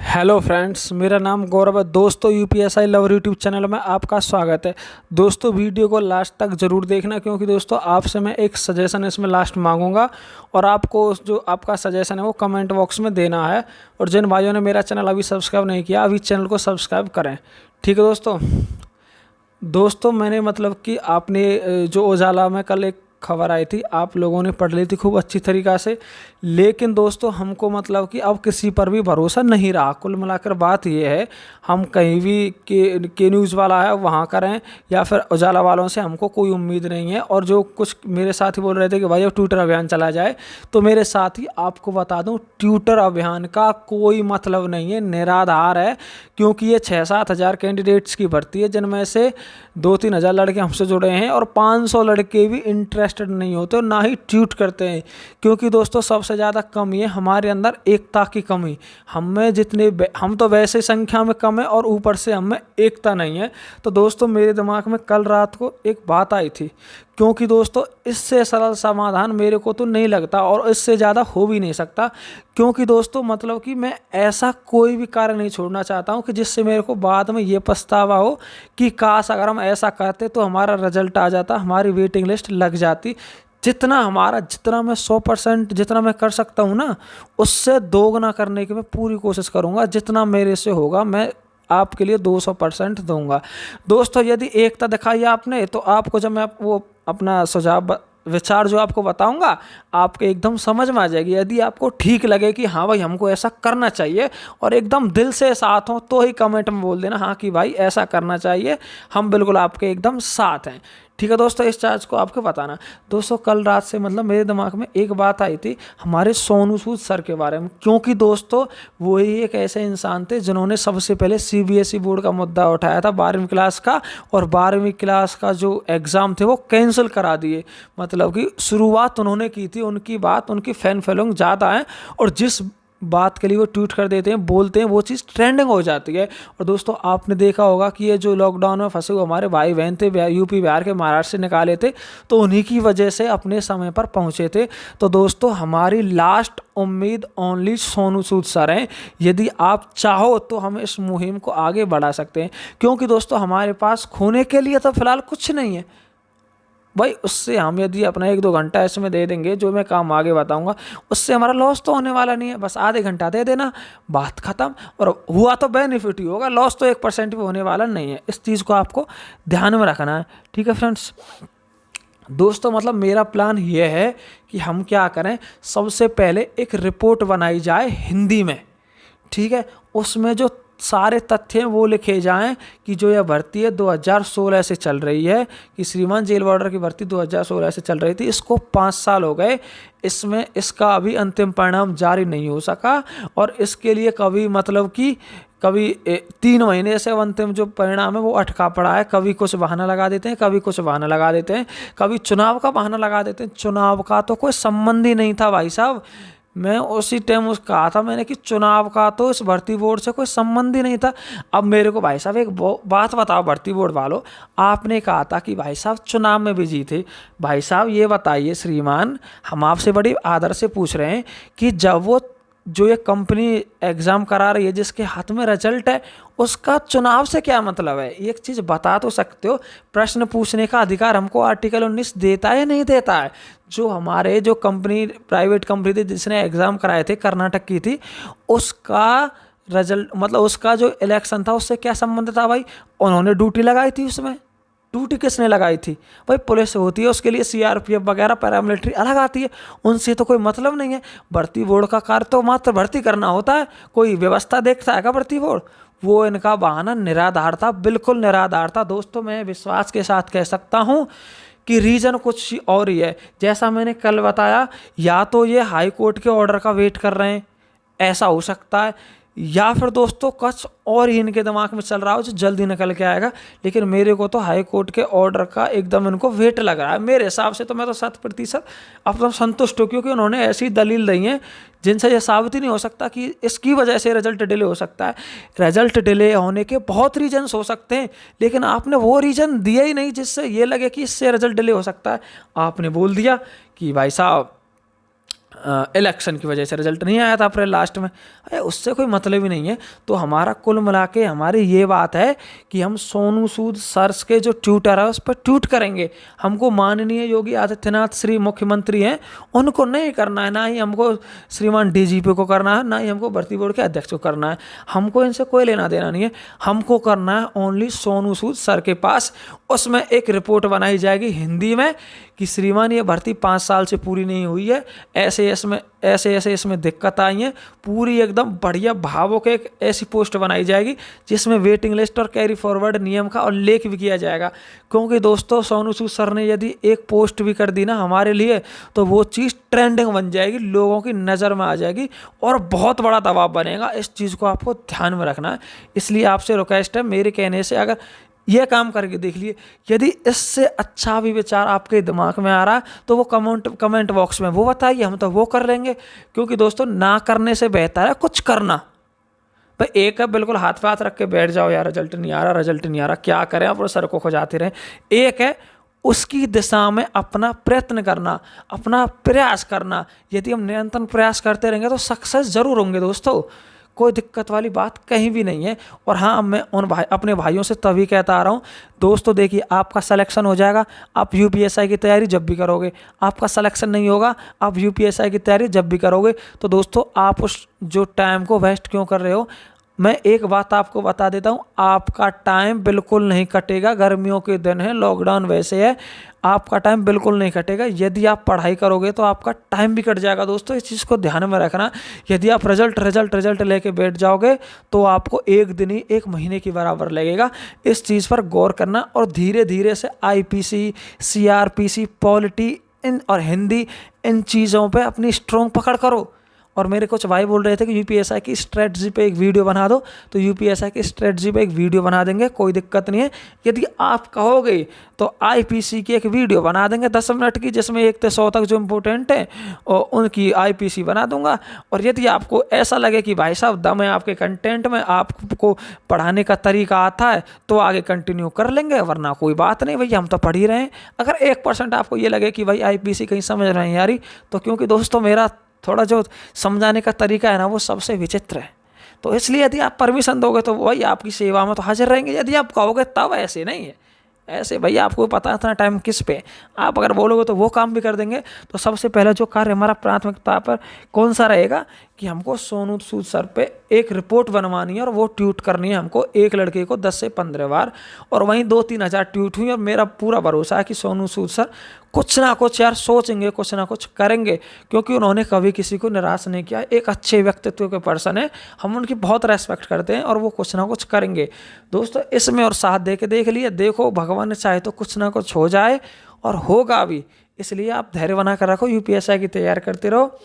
Hello friends, मेरा नाम गौरव है। दोस्तों, यूपीएसआई लवर यूट्यूब चैनल में आपका स्वागत है। दोस्तों, वीडियो को लास्ट तक ज़रूर देखना, क्योंकि दोस्तों आपसे मैं एक सजेशन इसमें लास्ट मांगूंगा और आपको जो आपका सजेशन है वो कमेंट बॉक्स में देना है। और जिन भाइयों ने मेरा चैनल अभी सब्सक्राइब नहीं किया, अभी चैनल को सब्सक्राइब करें। ठीक है दोस्तों, मैंने मतलब कि आपने जो उजाला में कल एक खबर आई थी, आप लोगों ने पढ़ ली थी खूब अच्छी तरीक़ा से। लेकिन दोस्तों, हमको मतलब कि अब किसी पर भी भरोसा नहीं रहा। कुल मिलाकर बात ये है, हम कहीं भी के न्यूज़ वाला है वहाँ करें या फिर उजाला वालों से हमको कोई उम्मीद नहीं है। और जो कुछ मेरे साथी बोल रहे थे कि भाई अब ट्विटर अभियान चला जाए, तो मेरे साथी आपको बता दूं, ट्विटर अभियान का कोई मतलब नहीं है, निराधार है। क्योंकि ये 6-7 हज़ार कैंडिडेट्स की भर्ती है, जिनमें से 2-3 हज़ार लड़के हमसे जुड़े हैं और 500 लड़के भी इंटरेस्टेड नहीं होते और ना ही ट्वीट करते हैं। क्योंकि दोस्तों, सबसे ज़्यादा कमी है हमारे अंदर एकता की कमी। हम तो वैसे संख्या में कम है और ऊपर से हम में एकता नहीं है। तो दोस्तों, मेरे दिमाग में कल रात को एक बात आई थी, क्योंकि दोस्तों इससे सरल समाधान मेरे को तो नहीं लगता और इससे ज़्यादा हो भी नहीं सकता। क्योंकि दोस्तों मतलब कि मैं ऐसा कोई भी कार्य नहीं छोड़ना चाहता हूँ कि जिससे मेरे को बाद में ये पछतावा हो कि काश अगर हम ऐसा करते तो हमारा रिजल्ट आ जाता, हमारी वेटिंग लिस्ट लग जाती। जितना मैं 100% जितना मैं कर सकता हूँ ना, उससे दोगुना करने की मैं पूरी कोशिश करूँगा। जितना मेरे से होगा मैं आपके लिए 200% दूंगा। दोस्तों, यदि एकता दिखाई आपने, तो आपको जब मैं वो अपना सुझाव विचार जो आपको बताऊंगा, आपके एकदम समझ में आ जाएगी। यदि आपको ठीक लगे कि हाँ भाई हमको ऐसा करना चाहिए और एकदम दिल से साथ हो, तो ही कमेंट में बोल देना हाँ कि भाई ऐसा करना चाहिए, हम बिल्कुल आपके एकदम साथ हैं। ठीक है दोस्तों, इस चार्ज को आपको बताना। दोस्तों, कल रात से मतलब मेरे दिमाग में एक बात आई थी हमारे सोनू सूद सर के बारे में। क्योंकि दोस्तों, वो ही एक ऐसे इंसान थे जिन्होंने सबसे पहले सीबीएसई बोर्ड का मुद्दा उठाया था 12वीं क्लास का, और 12वीं क्लास का जो एग्ज़ाम थे वो कैंसिल करा दिए। मतलब कि शुरुआत उन्होंने की थी, उनकी बात, उनकी फैन फॉलोइंग ज़्यादा है और जिस बात के लिए वो ट्वीट कर देते हैं, बोलते हैं, वो चीज़ ट्रेंडिंग हो जाती है। और दोस्तों, आपने देखा होगा कि ये जो लॉकडाउन में फंसे हुए हमारे भाई बहन थे, यूपी बिहार के, महाराष्ट्र से निकाले थे, तो उन्हीं की वजह से अपने समय पर पहुंचे थे। तो दोस्तों, हमारी लास्ट उम्मीद ओनली सोनू सूद सर हैं। यदि आप चाहो तो हम इस मुहिम को आगे बढ़ा सकते हैं। क्योंकि दोस्तों, हमारे पास खोने के लिए तो फिलहाल कुछ नहीं है भाई। उससे हम यदि अपना 1-2 घंटा इसमें दे देंगे, जो मैं काम आगे बताऊंगा, उससे हमारा लॉस तो होने वाला नहीं है। बस आधे घंटा दे देना, बात खत्म। और हुआ तो बेनिफिट ही होगा, लॉस तो 1% भी होने वाला नहीं है। इस चीज़ को आपको ध्यान में रखना है। ठीक है फ्रेंड्स। दोस्तों, मतलब मेरा प्लान ये है कि हम क्या करें, सबसे पहले एक रिपोर्ट बनाई जाए हिंदी में। ठीक है, उसमें जो सारे तथ्य हैं वो लिखे जाएं कि जो यह भर्ती है 2016 से चल रही है, कि श्रीमान जेल वार्डर की भर्ती 2016 से चल रही थी, इसको 5 साल हो गए, इसमें इसका अभी अंतिम परिणाम जारी नहीं हो सका। और इसके लिए कभी मतलब कि कभी 3 महीने से अंतिम जो परिणाम है वो अटका पड़ा है। कभी कुछ बहाना लगा देते हैं, कभी कुछ बहाना लगा देते हैं, कभी चुनाव का बहाना लगा देते हैं। चुनाव का तो कोई संबंध ही नहीं था भाई साहब। मैं उसी टाइम उस कहा था मैंने कि चुनाव का तो इस भर्ती बोर्ड से कोई संबंध ही नहीं था। अब मेरे को भाई साहब एक बात बताओ, भर्ती बोर्ड वालों, आपने कहा था कि भाई साहब चुनाव में बिजी थे। भाई साहब ये बताइए श्रीमान, हम आपसे बड़ी आदर से पूछ रहे हैं कि जब वो जो ये कंपनी एग्ज़ाम करा रही है, जिसके हाथ में रिजल्ट है, उसका चुनाव से क्या मतलब है? एक चीज़ बता तो सकते हो। प्रश्न पूछने का अधिकार हमको आर्टिकल 19 देता है या नहीं देता है? जो कंपनी, प्राइवेट कंपनी थी जिसने एग्ज़ाम कराए थे, कर्नाटक की थी, उसका रिजल्ट मतलब उसका जो इलेक्शन था उससे क्या संबंध था भाई? उन्होंने ड्यूटी लगाई थी उसमें। ड्यूटी किसने लगाई थी भाई? पुलिस होती है, उसके लिए सीआरपीएफ वगैरह पैरामिलिट्री अलग आती है, उनसे तो कोई मतलब नहीं है। भर्ती बोर्ड का कार्य तो मात्र भर्ती करना होता है, कोई व्यवस्था देखता है क्या भर्ती बोर्ड? वो इनका बहाना निराधार था, बिल्कुल निराधार था। दोस्तों, मैं विश्वास के साथ कह सकता हूँ कि रीज़न कुछ और ही है। जैसा मैंने कल बताया, या तो ये हाई कोर्ट के ऑर्डर का वेट कर रहे हैं, ऐसा हो सकता है, या फिर दोस्तों कुछ और ही इनके दिमाग में चल रहा हो जो जल्दी निकल के आएगा। लेकिन मेरे को तो हाई कोर्ट के ऑर्डर का एकदम इनको वेट लग रहा है। मेरे हिसाब से तो मैं तो 100% अपना संतुष्ट हूँ, क्योंकि उन्होंने ऐसी दलील दी है जिनसे यह साबित ही नहीं हो सकता कि इसकी वजह से रिजल्ट डिले हो सकता है। रिजल्ट डिले होने के बहुत रीजन्स हो सकते हैं, लेकिन आपने वो रीज़न दिया ही नहीं जिससे ये लगे कि इससे रिजल्ट डिले हो सकता है। आपने बोल दिया कि भाई साहब इलेक्शन की वजह से रिजल्ट नहीं आया था अप्रैल लास्ट में। अरे उससे कोई मतलब ही नहीं है। तो हमारा कुल मिला के हमारी ये बात है कि हम सोनू सूद सर के जो ट्विटर है उस पर ट्वीट करेंगे। हमको माननीय योगी आदित्यनाथ श्री मुख्यमंत्री हैं उनको नहीं करना है, ना ही हमको श्रीमान डीजीपी को करना है, ना ही हमको भर्ती बोर्ड के अध्यक्ष को करना है। हमको इनसे कोई लेना देना नहीं है। हमको करना है ओनली सोनू सूद सर के पास। उसमें एक रिपोर्ट बनाई जाएगी हिंदी में कि श्रीमान ये भर्ती 5 साल से पूरी नहीं हुई है, ऐसे इसमें दिक्कत आई है, पूरी एकदम बढ़िया भावुक एक ऐसी पोस्ट बनाई जाएगी जिसमें वेटिंग लिस्ट और कैरी फॉरवर्ड नियम का उल्लेख भी किया जाएगा। क्योंकि दोस्तों सोनू सूद सर ने यदि एक पोस्ट भी कर दी ना हमारे लिए तो वो चीज़ ट्रेंडिंग बन जाएगी, लोगों की नज़र में आ जाएगी और बहुत बड़ा दबाव बनेगा। इस चीज़ को आपको ध्यान में रखना है। इसलिए आपसे रिक्वेस्ट है, मेरे कहने से अगर यह काम करके देख लिए, यदि इससे अच्छा भी विचार आपके दिमाग में आ रहा है तो वो कमेंट बॉक्स में वो बताइए, हम तो वो कर लेंगे। क्योंकि दोस्तों ना करने से बेहतर है कुछ करना। भाई एक है बिल्कुल हाथ पे हाथ रख के बैठ जाओ यार रिजल्ट नहीं आ रहा, क्या करें, आप सर को खुजाते रहें। एक है उसकी दिशा में अपना प्रयत्न करना, अपना प्रयास करना। यदि हम निरंतर प्रयास करते रहेंगे तो सक्सेस जरूर होंगे दोस्तों, कोई दिक्कत वाली बात कहीं भी नहीं है। और हाँ, मैं अपने भाइयों से तभी कहता आ रहा हूँ दोस्तों, देखिए आपका सिलेक्शन हो जाएगा, आप यूपीएसआई की तैयारी जब भी करोगे, आपका सिलेक्शन नहीं होगा, आप यूपीएसआई की तैयारी जब भी करोगे तो दोस्तों आप उस जो टाइम को वेस्ट क्यों कर रहे हो। मैं एक बात आपको बता देता हूँ, आपका टाइम बिल्कुल नहीं कटेगा। गर्मियों के दिन है, लॉकडाउन वैसे है, आपका टाइम बिल्कुल नहीं कटेगा। यदि आप पढ़ाई करोगे तो आपका टाइम भी कट जाएगा दोस्तों, इस चीज़ को ध्यान में रखना। यदि आप रिजल्ट लेके बैठ जाओगे तो आपको एक दिन ही 1 महीने की बराबर लगेगा। इस चीज़ पर गौर करना और धीरे धीरे से आईपीसी, सीआरपीसी, पॉलिटी और हिंदी इन चीज़ों पर अपनी स्ट्रॉन्ग पकड़ करो। और मेरे कुछ भाई बोल रहे थे कि यूपीएसआई की स्ट्रेटजी पे एक वीडियो बना दो, तो यूपीएसआई की स्ट्रेटजी पे एक वीडियो बना देंगे, कोई दिक्कत नहीं है। यदि आप कहोगे तो आईपीसी की एक वीडियो बना देंगे 10 मिनट की, जिसमें 1 से 100 तक जो इम्पोर्टेंट है और उनकी आईपीसी बना दूंगा। और यदि आपको ऐसा लगे कि भाई साहब दम है आपके कंटेंट में, आपको पढ़ाने का तरीका आता है, तो आगे कंटिन्यू कर लेंगे, वरना कोई बात नहीं भैया, हम तो पढ़ ही रहे हैं। अगर 1% आपको ये लगे कि भाई आईपीसी कहीं समझ रहे हैं यारी, तो क्योंकि दोस्तों मेरा थोड़ा जो समझाने का तरीका है ना वो सबसे विचित्र है, तो इसलिए यदि आप परमिशन दोगे तो वही आपकी सेवा में तो हाजिर रहेंगे। यदि आप कहोगे तब ऐसे नहीं है, ऐसे भैया आपको पता था टाइम किस पे, आप अगर बोलोगे तो वो काम भी कर देंगे। तो सबसे पहले जो कार्य हमारा प्राथमिकता पर कौन सा रहेगा कि हमको सोनू सूद सर पे एक रिपोर्ट बनवानी है और वो ट्वीट करनी है हमको एक लड़के को 10 से 15 बार, और वहीं 2-3 हज़ार ट्वीट हुई। और मेरा पूरा भरोसा है कि सोनू सूद सर कुछ ना कुछ यार सोचेंगे, कुछ ना कुछ करेंगे, क्योंकि उन्होंने कभी किसी को निराश नहीं किया। एक अच्छे व्यक्तित्व के पर्सन है, हम उनकी बहुत रेस्पेक्ट करते हैं और वो कुछ ना कुछ करेंगे दोस्तों। इसमें और साथ दे के देख लिए, देखो भगवान ने चाहे तो कुछ ना कुछ हो जाए और होगा भी। इसलिए आप धैर्य बना कर रखो, यूपीएसआई की तैयारी करते रहो,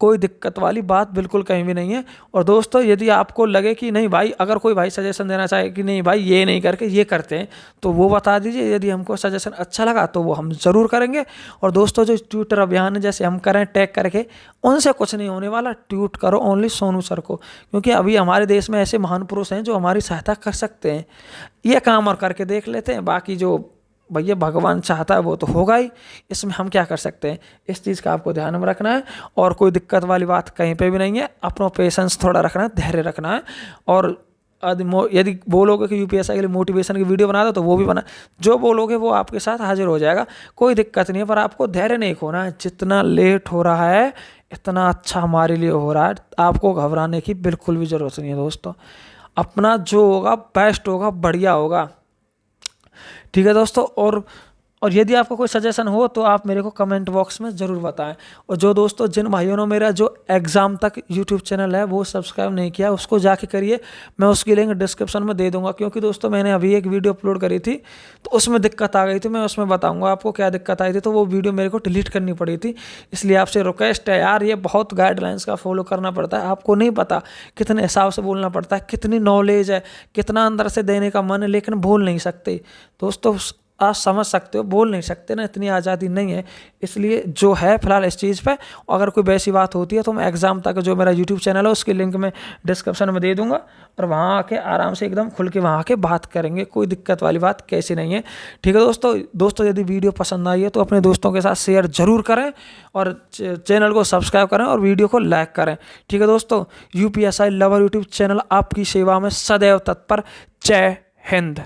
कोई दिक्कत वाली बात बिल्कुल कहीं भी नहीं है। और दोस्तों यदि आपको लगे कि नहीं भाई, अगर कोई भाई सजेशन देना चाहे कि नहीं भाई ये नहीं करके ये करते हैं, तो वो बता दीजिए। यदि हमको सजेशन अच्छा लगा तो वो हम ज़रूर करेंगे। और दोस्तों जो ट्विटर अभियान जैसे हम करें टैग करके, उनसे कुछ नहीं होने वाला। ट्वीट करो ओनली सोनू सर को, क्योंकि अभी हमारे देश में ऐसे महान पुरुष हैं जो हमारी सहायता कर सकते हैं। ये काम और करके देख लेते हैं, बाकी जो भैया भगवान चाहता है वो तो होगा ही, इसमें हम क्या कर सकते हैं। इस चीज़ का आपको ध्यान में रखना है और कोई दिक्कत वाली बात कहीं पे भी नहीं है। अपना पेशेंस थोड़ा रखना है, धैर्य रखना है। और यदि बोलोगे कि यूपीएसआई के लिए मोटिवेशन की वीडियो बना दो तो वो भी बना, जो बोलोगे वो आपके साथ हाजिर हो जाएगा, कोई दिक्कत नहीं है। पर आपको धैर्य नहीं खोना है। जितना लेट हो रहा है इतना अच्छा हमारे लिए हो रहा है, आपको घबराने की बिल्कुल भी ज़रूरत नहीं है दोस्तों। अपना जो होगा बेस्ट होगा, बढ़िया होगा, ठीक है दोस्तों। और यदि आपको कोई सजेशन हो तो आप मेरे को कमेंट बॉक्स में ज़रूर बताएं। और जो दोस्तों जिन भाइयों ने मेरा जो एग्ज़ाम तक यूट्यूब चैनल है वो सब्सक्राइब नहीं किया, उसको जाके करिए, मैं उसकी लिंक डिस्क्रिप्शन में दे दूंगा। क्योंकि दोस्तों मैंने अभी एक वीडियो अपलोड करी थी तो उसमें दिक्कत आ गई थी, मैं उसमें बताऊँगा आपको क्या दिक्कत आई थी, तो वो वीडियो मेरे को डिलीट करनी पड़ी थी। इसलिए आपसे रिक्वेस्ट है यार, ये बहुत गाइडलाइंस का फॉलो करना पड़ता है। आपको नहीं पता कितने हिसाब से बोलना पड़ता है, कितनी नॉलेज है, कितना अंदर से देने का मन है, लेकिन बोल नहीं सकते दोस्तों। आप समझ सकते हो, बोल नहीं सकते ना, इतनी आज़ादी नहीं है। इसलिए जो है फिलहाल इस चीज़ पे, अगर कोई वैसी बात होती है तो मैं एग्ज़ाम तक जो मेरा यूट्यूब चैनल है उसकी लिंक मैं डिस्क्रिप्शन में दे दूंगा, और वहाँ आके आराम से एकदम खुल के वहाँ आके बात करेंगे, कोई दिक्कत वाली बात कैसी नहीं है। ठीक है दोस्तों यदि वीडियो पसंद आई है तो अपने दोस्तों के साथ शेयर जरूर करें, और चैनल को सब्सक्राइब करें और वीडियो को लाइक करें। ठीक है दोस्तों, UPSI लवर यूट्यूब चैनल आपकी सेवा में सदैव तत्पर। जय हिंद।